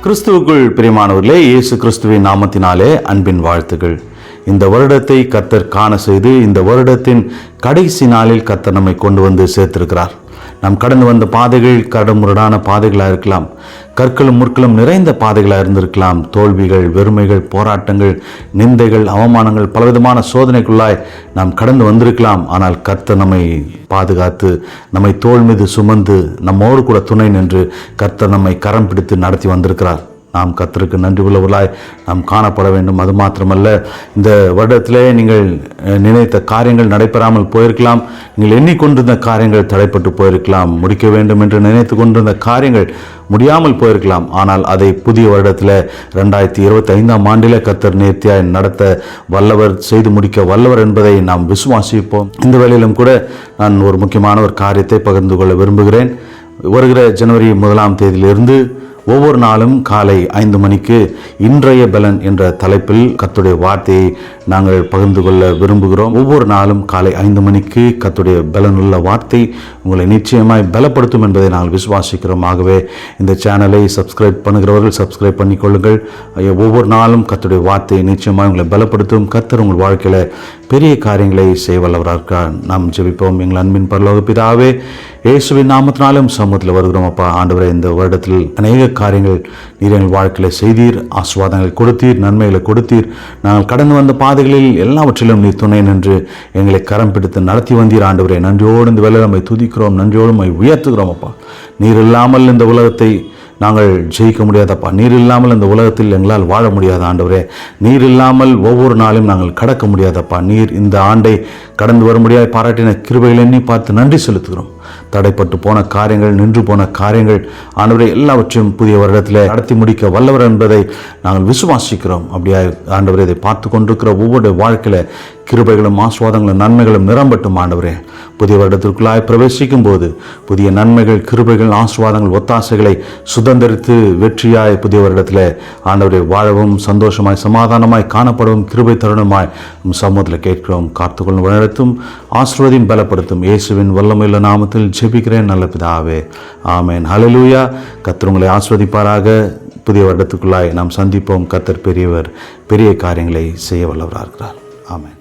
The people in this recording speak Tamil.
கிறிஸ்துவுக்குள் பிரியமானவர்களே, இயேசு கிறிஸ்துவின் நாமத்தினாலே அன்பின் வாழ்த்துக்கள். இந்த வருடத்தை கர்த்தர் காண செய்து இந்த வருடத்தின் கடைசி நாளில் கர்த்தர் நம்மை கொண்டு வந்து சேர்த்திருக்கிறார். நாம் கடந்து வந்த பாதைகள் கரடுமுரடான பாதைகளாக இருக்கலாம், கற்களும் முற்களும் நிறைந்த பாதைகளாக இருந்திருக்கலாம். தோல்விகள், வெறுமைகள், போராட்டங்கள், நிந்தைகள், அவமானங்கள், பலவிதமான சோதனைக்குள்ளாய் நாம் கடந்து வந்திருக்கலாம். ஆனால் கர்த்தர் நம்மை பாதுகாத்து நம்மை தோள் மீது சுமந்து நம்மோடு கூட துணை நின்று கர்த்தர் நம்மை கரம் பிடித்து நடத்தி வந்திருக்கிறார். நாம் கர்த்தருக்கு நன்றி உள்ளவர்களாய் நாம் காணப்பட வேண்டும். அது மாத்திரமல்ல, இந்த வருடத்திலே நீங்கள் நினைத்த காரியங்கள் நடைபெறாமல் போயிருக்கலாம். நீங்கள் எண்ணிக்கொண்டிருந்த காரியங்கள் தடைப்பட்டு போயிருக்கலாம். முடிக்க வேண்டும் என்று நினைத்து கொண்டிருந்த காரியங்கள் முடியாமல் போயிருக்கலாம். ஆனால் அதை புதிய வருடத்தில் 2025ஆம் ஆண்டில் கர்த்தர் நேர்த்தியாய் நடத்த வல்லவர், செய்து முடிக்க வல்லவர் என்பதை நாம் விசுவாசிப்போம். இந்த வேளையிலும் கூட நான் ஒரு முக்கியமான ஒரு காரியத்தை பகிர்ந்து கொள்ள விரும்புகிறேன். வருகிற ஜனவரி 1ஆம் தேதியிலிருந்து ஒவ்வொரு நாளும் காலை 5 மணிக்கு இன்றைய பலன் என்ற தலைப்பில் கர்த்தருடைய வார்த்தையை நாங்கள் பகிர்ந்து கொள்ள விரும்புகிறோம். ஒவ்வொரு நாளும் காலை 5 மணிக்கு கர்த்தருடைய பலனுள்ள வார்த்தை உங்களை நிச்சயமாய் பலப்படுத்தும் என்பதை நாங்கள் விசுவாசிக்கிறோம். ஆகவே இந்த சேனலை சப்ஸ்கிரைப் பண்ணுகிறவர்கள் சப்ஸ்கிரைப் பண்ணிக்கொள்ளுங்கள். ஒவ்வொரு நாளும் கர்த்தருடைய வார்த்தை நிச்சயமாய் உங்களை பலப்படுத்தும். கர்த்தர் உங்கள் வாழ்க்கையில் பெரிய காரியங்களை செய்ய வல்லவராக. நாம் ஜெபிப்போம். எங்கள் அன்பின் பரலோக பிதாவே, இயேசுவின் நாமத்தினாலும் சமூகத்தில் வருகிறோம். அப்பா ஆண்டவரே, இந்த வருடத்தில் அநேக காரியங்கள் நீர் எங்கள் வாழ்க்கையில் செய்தீர், ஆசீர்வாதங்களை கொடுத்தீர், நன்மைகளை கொடுத்தீர். நாங்கள் கடந்து வந்த பாதைகளில் எல்லாவற்றிலும் நீர் துணை நின்று எங்களை கரம் பிடித்து நடத்தி வந்தீர். ஆண்டவரே, நன்றியோடு இந்த வேளையில் நம்மை துதிக்கிறோம், நன்றியோடு நம்மை உயர்த்துகிறோம். அப்பா, நீர் இல்லாமல் இந்த உலகத்தை நாங்கள் ஜெயிக்க முடியாதப்பா. நீர் இல்லாமல் இந்த உலகத்தில் எங்களால் வாழ முடியாத ஆண்டவரே. நீர் இல்லாமல் ஒவ்வொரு நாளும் நாங்கள் கடக்க முடியாதப்பா. நீர் இந்த ஆண்டை கடந்து வர முடியாது பாராட்டின கிருபைகளை எண்ணி பார்த்து நன்றி செலுத்துகிறோம். தடைப்பட்டு போன காரியங்கள், நின்று போன காரியங்கள் ஆண்டவரே எல்லாவற்றையும் புதிய வருடத்தில் நடத்தி முடிக்க வல்லவர் என்பதை நாங்கள் விசுவாசிக்கிறோம். அப்படியா ஆண்டவரே, இதை பார்த்து கொண்டிருக்கிற ஒவ்வொரு வாழ்க்கையில் கிருபைகளும் ஆசீர்வாதங்களும் நன்மைகளும் நிரம்பட்டும். ஆண்டவரே, புதிய வருடத்திற்குள்ளாய் பிரவேசிக்கும் போது புதிய நன்மைகள், கிருபைகள், ஆசீர்வாதங்கள், ஒத்தாசைகளை சுதந்திரித்து வெற்றியாய் புதிய வருடத்தில் ஆண்டவரை வாழவும் சந்தோஷமாய் சமாதானமாய் காணப்படவும் கிருபை தருணமாய் சமூகத்தில் கேட்கிறோம். காத்துக்கொள்ளும் வழிநடத்தும், ஆசீர்வதியும் பலப்படுத்தும். இயேசுவின் வல்லமையுள்ள நாமத்தில் ஜெபிக்கிறேன் நல்ல பிதாவே, ஆமென். ஹல்லேலூயா. கர்த்தர் உங்களை ஆசீர்வதிப்பாராக. புதிய வருடத்துக்குள்ளாய் நாம் சந்திப்போம். கர்த்தர் பெரியவர், பெரிய காரியங்களை செய்ய வல்லவராக இருக்கிறார். ஆமென்.